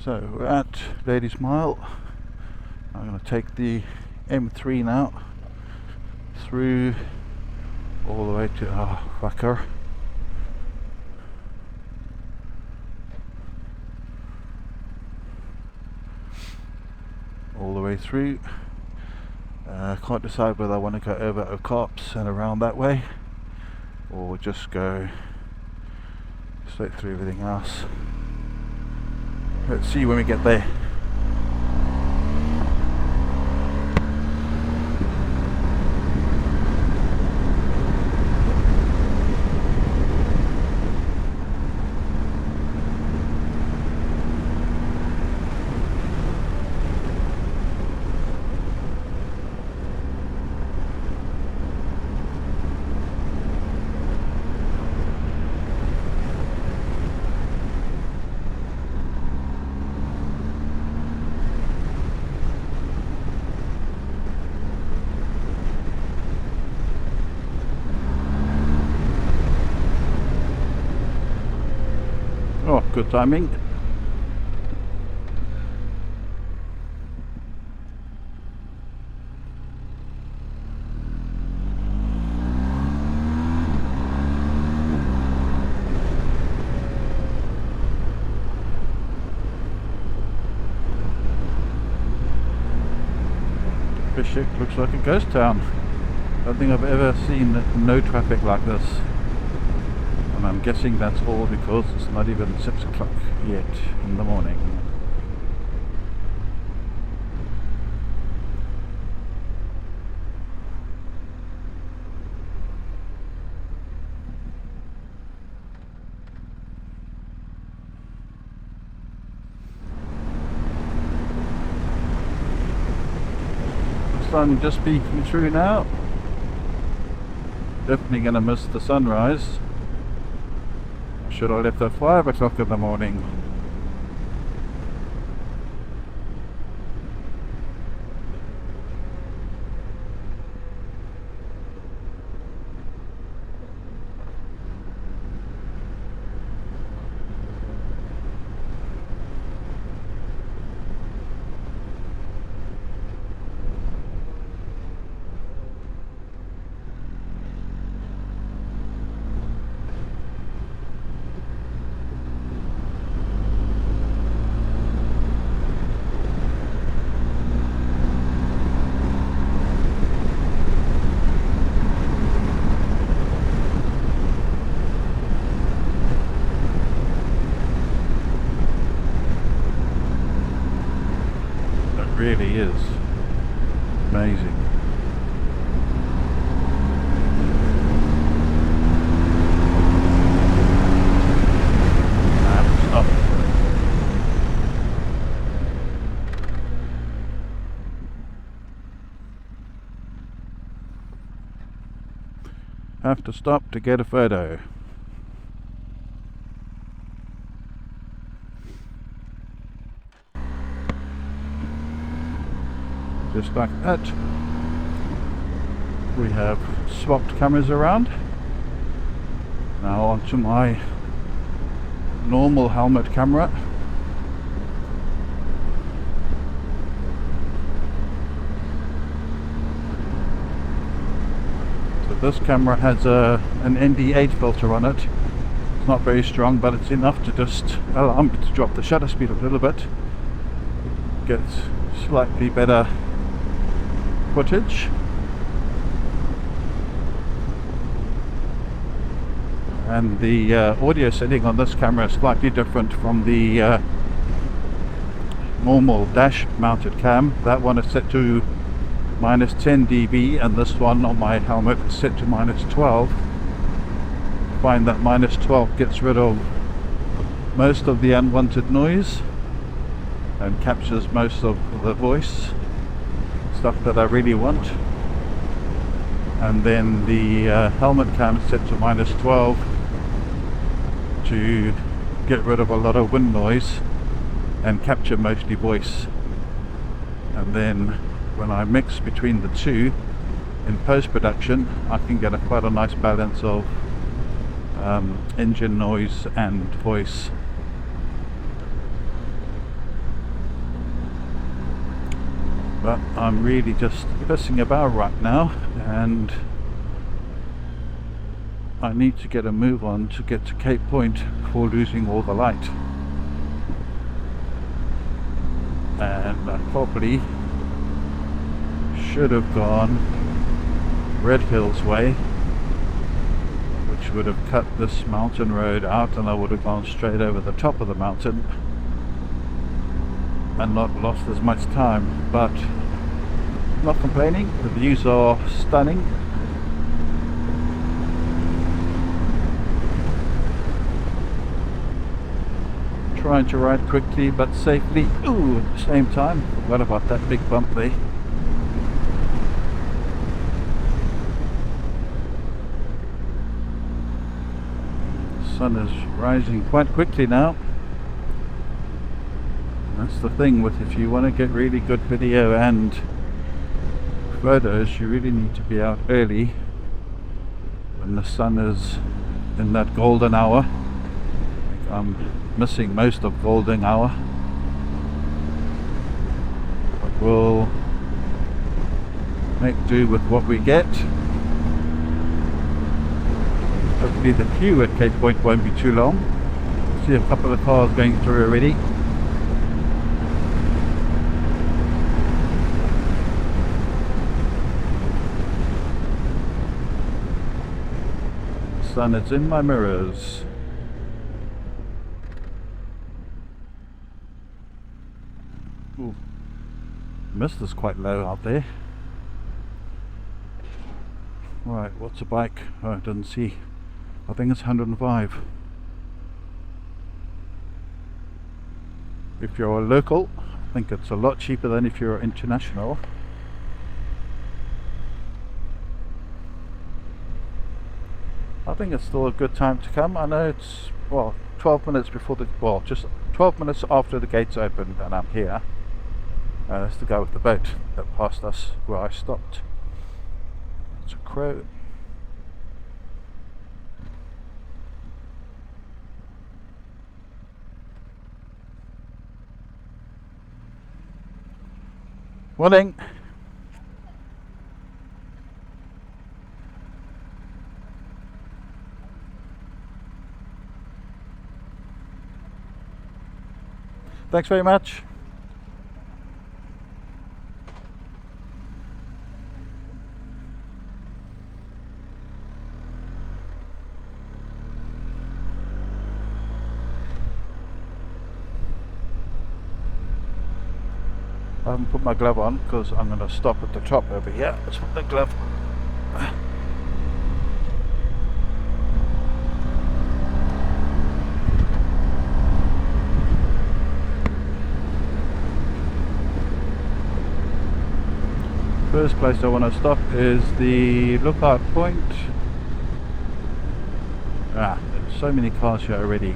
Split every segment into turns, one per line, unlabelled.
So we're at Ladies Mile. I'm going to take the M3 now through all the way to Wacker. All the way through. Can't decide whether I want to go over Okaps and around that way, or just go straight through everything else. Let's see when we get there. Oh, good timing. Fishhook looks like a ghost town. I don't think I've ever seen no traffic like this. And I'm guessing that's all because it's not even 6 o'clock yet in the morning. The sun just peeking through now. Definitely gonna miss the sunrise. Should I left at 5 o'clock in the morning? Really is amazing. Have to stop to get a photo. Just like that. We have swapped cameras around. Now onto my normal helmet camera. So this camera has an ND8 filter on it. It's not very strong, but it's enough to just allow me to drop the shutter speed a little bit. Get slightly better footage. And the audio setting on this camera is slightly different from the normal dash mounted cam. That one is set to minus 10 dB and this one on my helmet is set to minus 12. I find that minus 12 gets rid of most of the unwanted noise and captures most of the voice stuff that I really want. And then the helmet cam is set to minus 12 to get rid of a lot of wind noise and capture mostly voice. And then when I mix between the two in post-production, I can get quite a nice balance of engine noise and voice. But I'm really just pissing about right now, and I need to get a move on to get to Cape Point before losing all the light. And I probably should have gone Red Hills way, which would have cut this mountain road out, and I would have gone straight over the top of the mountain and not lost as much time. But not complaining, the views are stunning. Trying to ride quickly but safely. Ooh, at the same time, forgot about that big bump there. The sun is rising quite quickly now. That's the thing with, if you want to get really good video and photos, you really need to be out early when the sun is in that golden hour. I'm missing most of golden hour, but we'll make do with what we get. Hopefully the queue at Cape Point won't be too long. See a couple of cars going through already. The sun is in my mirrors. Ooh, mist is quite low out there. Right, what's a bike? Oh, I didn't see. I think it's 105. If you're a local, I think it's a lot cheaper than if you're international. I think it's still a good time to come. I know it's, well, 12 minutes before the, well, just 12 minutes after the gates opened, and I'm here. That's the guy with the boat that passed us where I stopped. It's a crow. Morning. Thanks very much. I haven't put my glove on because I'm going to stop at the top over here. Let's put the glove on. First place I want to stop is the lookout point. There's so many cars here already.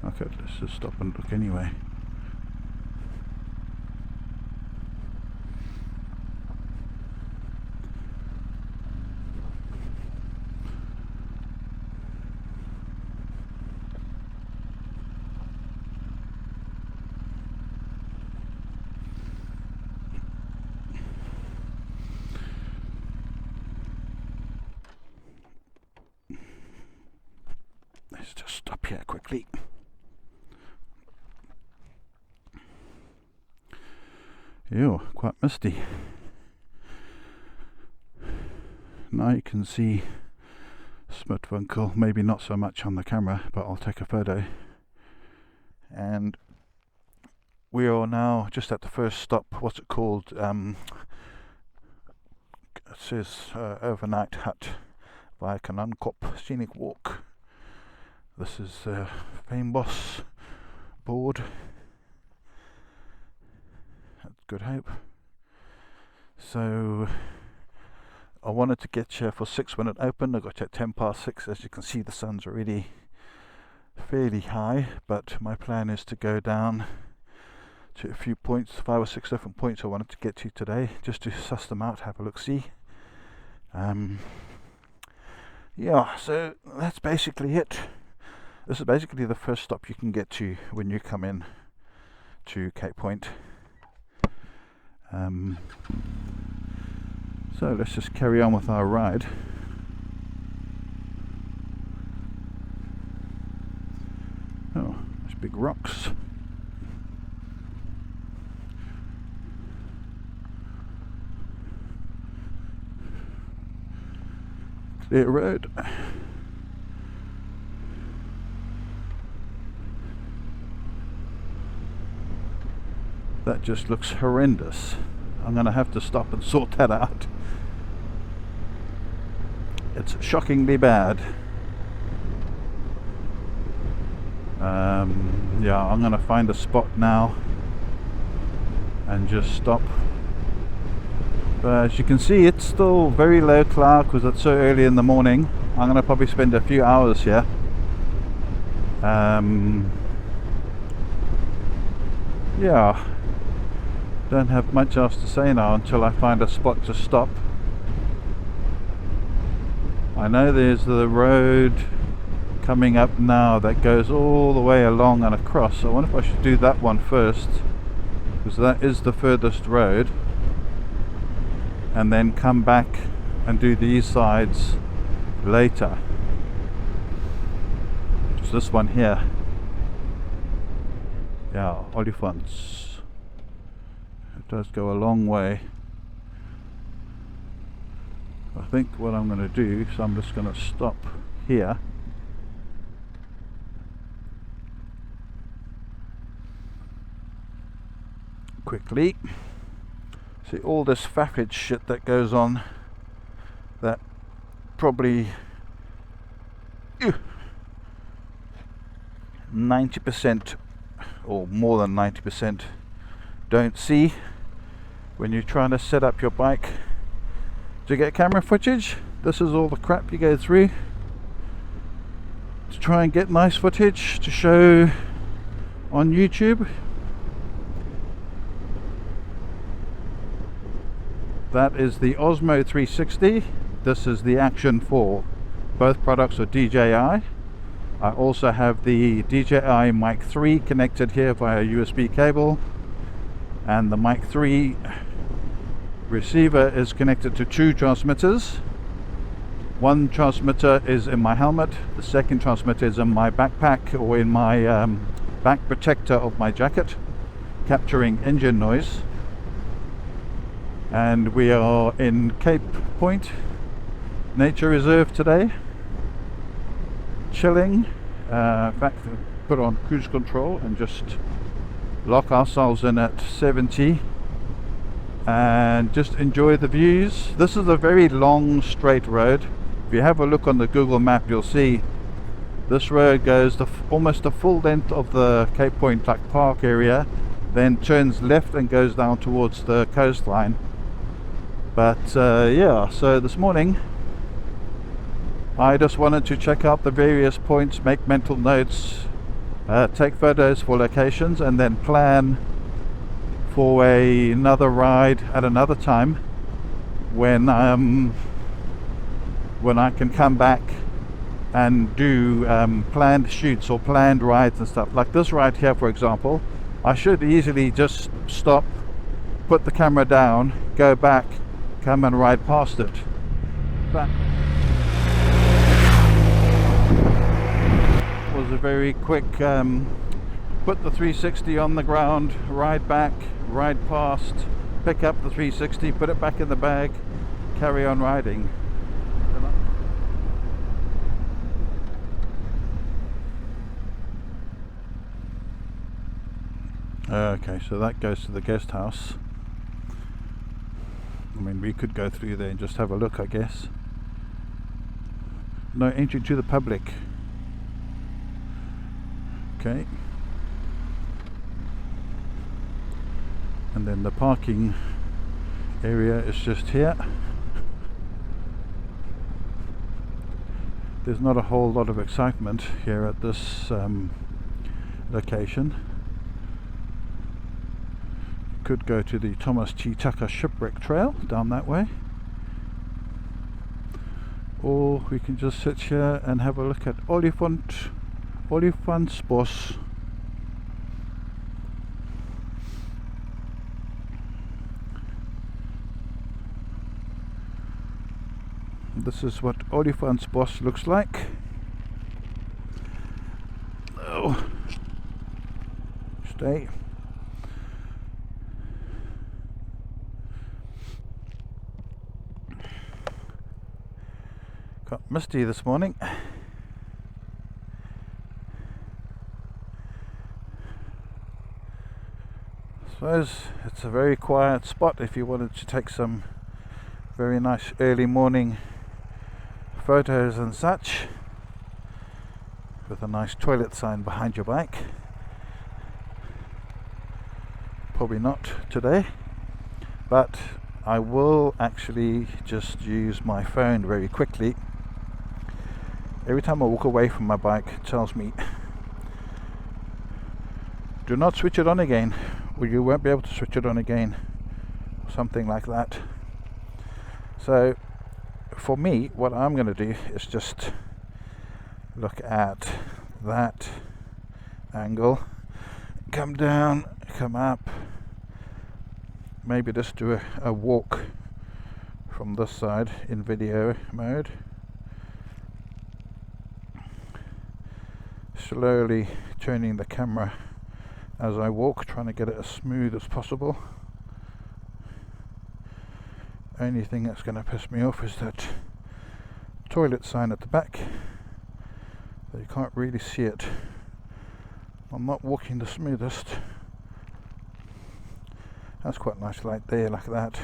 Okay, let's just stop and look anyway. Let's just stop here quickly. Ew, quite misty. Now you can see Smitwinkle, maybe not so much on the camera, but I'll take a photo. And we are now just at the first stop. What's it called? It says overnight hut via Cape Scenic walk. This is Olifantsbos board. Good Hope. So I wanted to get here for 6 when it opened. I got here at 6:10. As you can see, the sun's already fairly high, but my plan is to go down to a few points, 5 or 6 different points I wanted to get to today, just to suss them out, have a look see. Yeah, so that's basically it. This is basically the first stop you can get to when you come in to Cape Point. So let's just carry on with our ride. Oh, there's big rocks. Clear road. That just looks horrendous. I'm going to have to stop and sort that out. It's shockingly bad. Yeah, I'm going to find a spot now and just stop. But as you can see, it's still very low cloud because it's so early in the morning. I'm going to probably spend a few hours here. Yeah, don't have much else to say now until I find a spot to stop. I know there's the road coming up now that goes all the way along and across. I wonder if I should do that one first, because that is the furthest road, and then come back and do these sides later. It's this one here. Yeah, Olifantsbos. It does go a long way. I think what I'm going to do is I'm just going to stop here. Quickly. See all this faffage shit that goes on, that probably 90% or more than 90% don't see when you're trying to set up your bike to get camera footage. This is all the crap you go through to try and get nice footage to show on YouTube. That is the Osmo 360. This is the Action 4. Both products are DJI. I also have the DJI Mic 3 connected here via USB cable, and the Mic 3 receiver is connected to two transmitters. One transmitter is in my helmet, the second transmitter is in my backpack or in my back protector of my jacket, capturing engine noise. And we are in Cape Point Nature Reserve today, chilling. In fact, put on cruise control and just lock ourselves in at 70 and just enjoy the views. This is a very long straight road. If you have a look on the Google map, you'll see this road goes almost the full length of the Cape Point Park area, then turns left and goes down towards the coastline. But yeah, so this morning I just wanted to check out the various points, make mental notes, take photos for locations, and then plan for another ride at another time when I can come back and do planned shoots or planned rides and stuff. Like this ride here, for example, I should easily just stop, put the camera down, go back, come and ride past it. That was a very quick put the 360 on the ground, ride back, ride past, pick up the 360, put it back in the bag, carry on riding. Okay, so that goes to the guest house. I mean, we could go through there and just have a look, I guess. No entry to the public. Okay. And then the parking area is just here. There's not a whole lot of excitement here at this location. Could go to the Thomas T. Tucker Shipwreck Trail down that way, or we can just sit here and have a look at Olifantsbos Olifantsbos. This is what Olifantsbos looks like. Oh, stay. Got misty this morning. I suppose it's a very quiet spot if you wanted to take some very nice early morning photos and such, with a nice toilet sign behind your bike. Probably not today, but I will actually just use my phone very quickly. Every time I walk away from my bike, it tells me, do not switch it on again, or you won't be able to switch it on again, something like that. So for me, what I'm going to do is just look at that angle, come down, come up, maybe just do a walk from this side in video mode, slowly turning the camera as I walk, trying to get it as smooth as possible. Only thing that's going to piss me off is that toilet sign at the back. You can't really see it. I'm not walking the smoothest. That's quite nice light there, like that.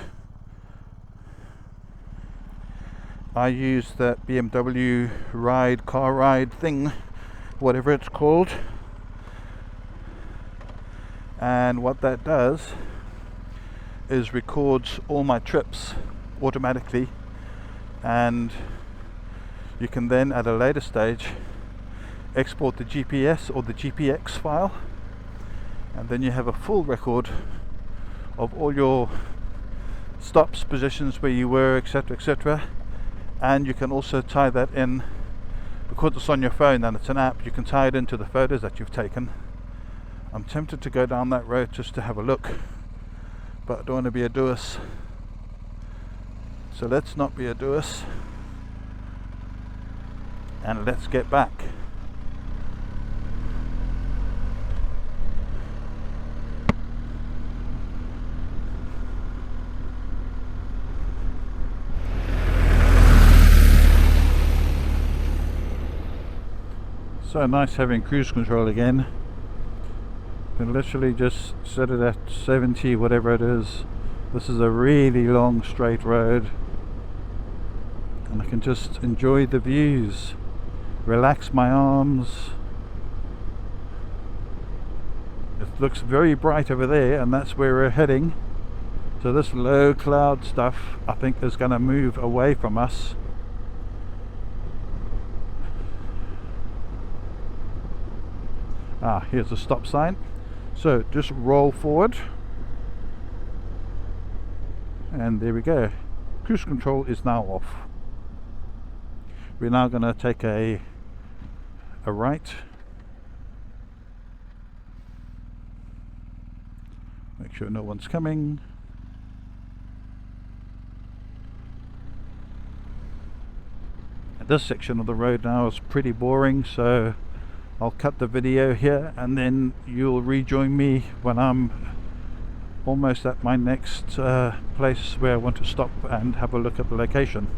I use that BMW car ride thing, whatever it's called. And what that does is records all my trips automatically, and you can then at a later stage export the GPS or the GPX file, and then you have a full record of all your stops, positions where you were, etc, etc. And you can also tie that in, because it's on your phone and it's an app, you can tie it into the photos that you've taken. I'm tempted to go down that road just to have a look, but I don't want to be a dous, so let's not be a dous and let's get back. So nice having cruise control again. Can literally just set it at 70, whatever it is. This is a really long straight road, and I can just enjoy the views, relax my arms. It looks very bright over there, and that's where we're heading. So this low cloud stuff, I think, is going to move away from us. Here's a stop sign. So just roll forward, and there we go. Cruise control is now off. We're now going to take a right. Make sure no one's coming. This section of the road now is pretty boring, so I'll cut the video here, and then you'll rejoin me when I'm almost at my next place where I want to stop and have a look at the location.